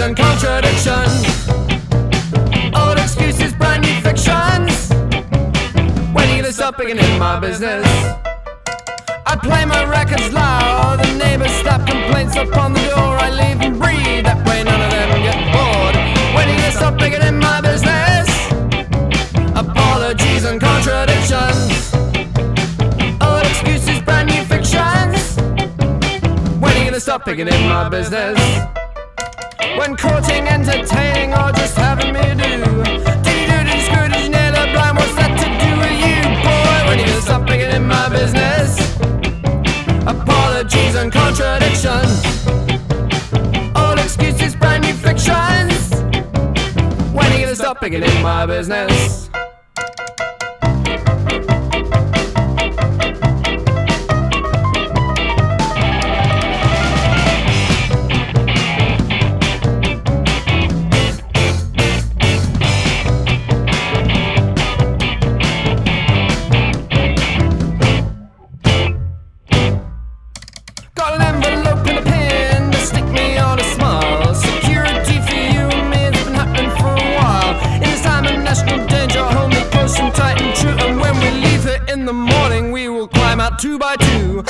and contradiction. Old excuses, brand new fictions. When are you gonna stop picking in my business? I play my records loud, the neighbors slap complaints upon the door. I leave and breathe, that way none of them get bored. When are you gonna stop picking in my business? Apologies and contradictions. Old excuses, brand new fictions. When are you gonna stop picking in my business? When courting, entertaining, or just having me do? Do you screw, did you nail the blind? What's that to do with you, boy? When are you gonna stop picking in my business? Apologies and contradictions. Old excuses, brand new fictions. When are you gonna stop picking in my business? Got an envelope and a pen to stick me on a smile. Security for you and me, it's been happening for a while. In this time of national danger, hold me close and tight and true. And when we leave here in the morning, we will climb out 2 by 2.